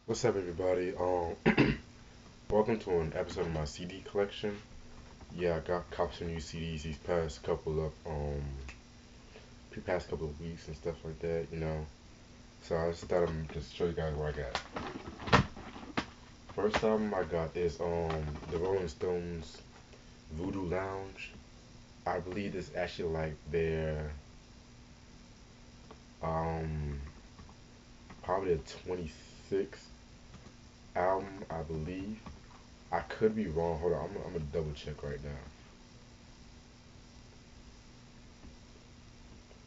What's up, everybody? Welcome to an episode of my CD collection. Yeah, I got cops some new CDs these past couple of weeks and stuff like that. So I just thought I'd just show you guys what I got. First album I got is the Rolling Stones Voodoo Lounge. I believe this actually like their um probably the 26th album, I believe. I could be wrong. Hold on, I'm gonna double check right now.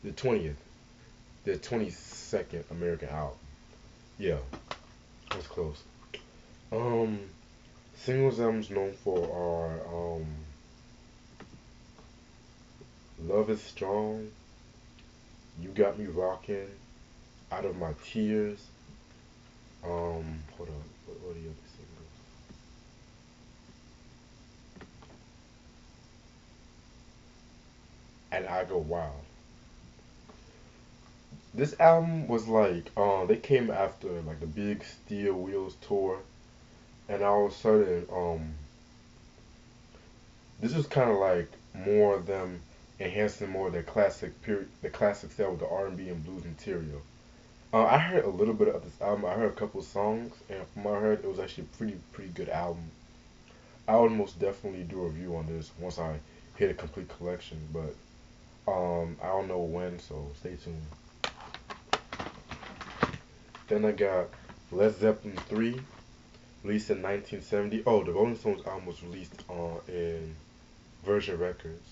The 20th. The 22nd American album. Yeah, that's close. Um, Singles I'm known for are Love is Strong, You Got Me Rockin', Out of My Tears. Hold on, what are the other singles? And I Go Wild. This album was like, they came after like the big Steel Wheels tour, and all of a sudden, this was kind of like more of them enhancing more of their classic period, the classic style with the R&B and blues material. I heard a little bit of this album. I heard a couple of songs, and from what I heard, it was actually a pretty good album. I would most definitely do a review on this once I hit a complete collection, but I don't know when, so stay tuned. Then I got Led Zeppelin 3, released in 1970. Oh, the Rolling Stones album was released in Virgin Records.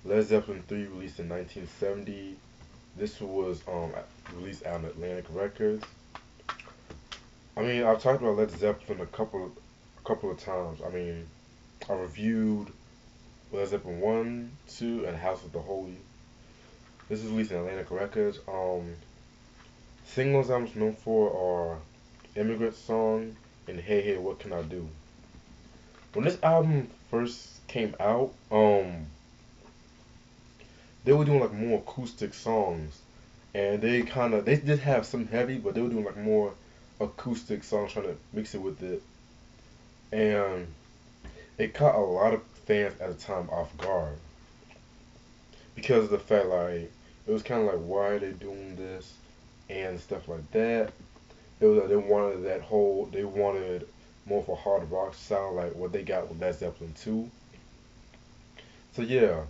Led Zeppelin 3 released in 1970. This was released on Atlantic Records. I mean, I've talked about Led Zeppelin a couple of times. I mean, I reviewed Led Zeppelin 1, 2, and House of the Holy. This is released in Atlantic Records. Singles I'm known for are Immigrant Song and Hey Hey What Can I Do. When this album first came out, they were doing like more acoustic songs, and they did have some heavy, but they were doing like more acoustic songs, trying to mix it with it, and it caught a lot of fans at the time off guard because of the fact like it was kind of like, why are they doing this and stuff like that. It was like they wanted more of a hard rock sound like what they got with Led Zeppelin 2. So yeah,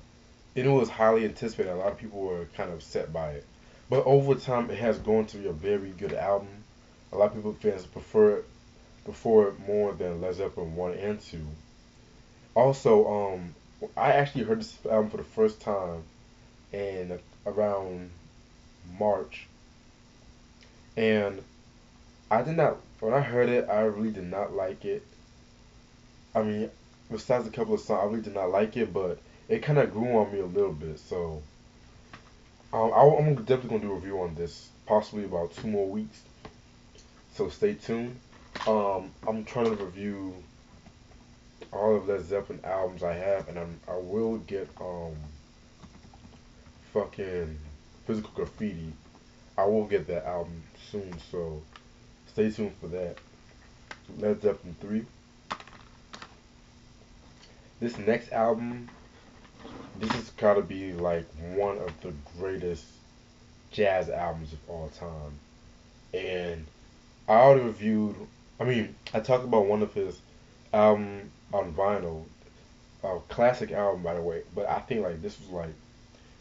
and it was highly anticipated. A lot of people were kind of upset by it, but over time it has grown to be a very good album. A lot of people fans prefer it more than Led Zeppelin 1 and 2. Also, I actually heard this album for the first time in around March, and I did not. When I heard it, I really did not like it. I mean, besides a couple of songs, I really did not like it, but it kind of grew on me a little bit. So, I'm definitely gonna do a review on this, possibly about 2 more weeks. So stay tuned. I'm trying to review all of Led Zeppelin albums I have, and I will get fucking Physical Graffiti. I will get that album soon, so stay tuned for that. Led Zeppelin 3. This next album, this has gotta be like one of the greatest jazz albums of all time. And I already reviewed, I mean, I talked about one of his album on vinyl, a classic album by the way, but I think like this was like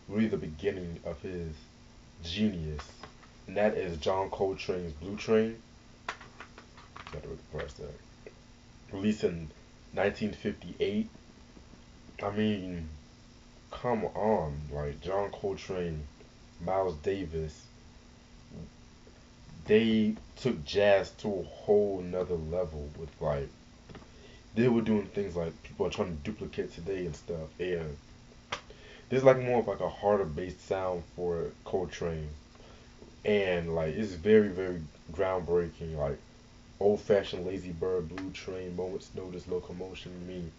really the beginning of his genius, and that is John Coltrane's Blue Train. Got to press that. Released in 1958. I mean, come on, like John Coltrane, Miles Davis, they took jazz to a whole nother level with like they were doing things like people are trying to duplicate today and stuff. And there's like more of like a harder based sound for Coltrane, and like it's very groundbreaking. Like old fashioned Lazy Bird, Blue Train, Moments Notice, Locomotion. I mean,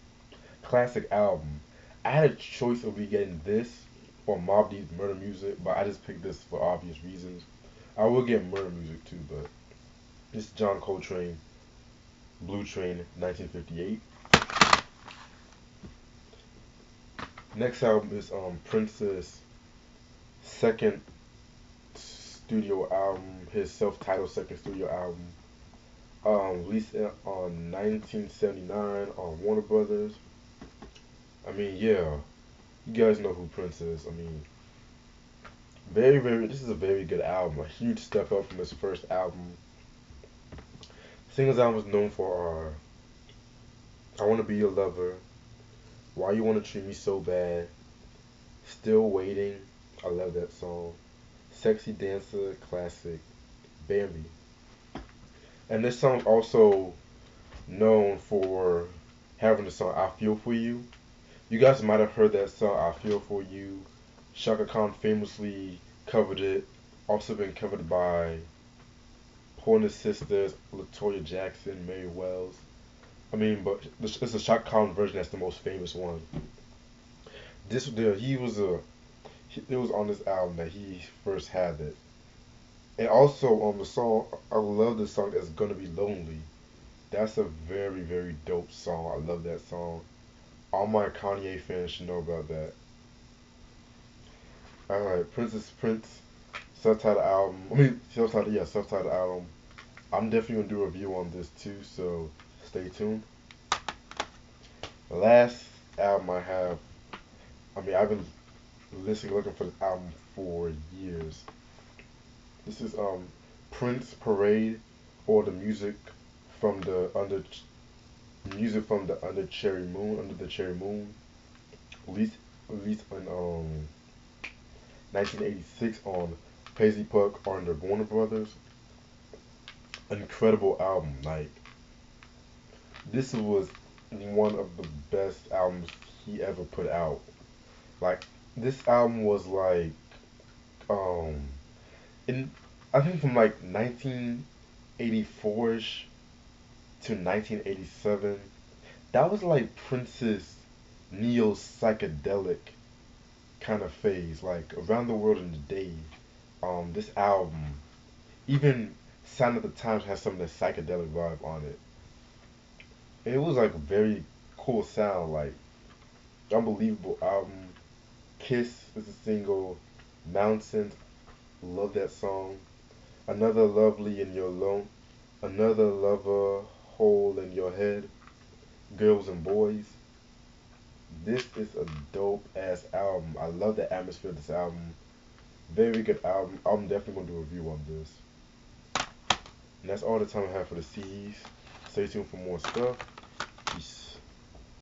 classic album. I had a choice of me getting this or Mobb Deep's Murder Music, but I just picked this for obvious reasons. I will get Murder Music too, but This is John Coltrane, Blue Train, 1958. Next album is Prince's second studio album, his self-titled second studio album, released on 1979 on Warner Brothers. I mean, yeah, you guys know who Prince is. I mean, this is a very good album. A huge step up from his first album. Singles album was known for I Wanna Be Your Lover, Why You Wanna Treat Me So Bad, Still Waiting, I love that song, Sexy Dancer, classic, Bambi. And this song also known for having the song I Feel For You. You guys might have heard that song I Feel For You. Shaka Khan famously covered it. Also been covered by Pointer Sisters, Latoya Jackson, Mary Wells. I mean, but it's a Shaka Khan version that's the most famous one. It was on this album that he first had it. And also on the song, I love the song that's Gonna Be Lonely. That's a very, very dope song. I love that song. All my Kanye fans should know about that. Alright, Prince, self-titled album. Self-titled album. I'm definitely gonna do a review on this too, so stay tuned. The last album I have, I've been looking for this album for years. This is Prince Parade, or the music from the Under the Cherry Moon, released in 1986 on Paisley Park under Warner Brothers. An incredible album. Like, this was one of the best albums he ever put out. Like, this album was like um in I think from like 1984ish to 1987. That was like Prince's neo psychedelic kind of phase, like Around the World in a Day. This album, even Sign of the Times, has some of the psychedelic vibe on it. It was like a very cool sound, like unbelievable album. Kiss is a single. Mountains, love that song. Another Lovely in Your Loan. Another Lover Hole in Your Head. Girls and Boys. This is a dope ass album. I love the atmosphere of this album. Very good album. I'm definitely gonna do a review on this. And that's all the time I have for the CDs. Stay tuned for more stuff. Peace.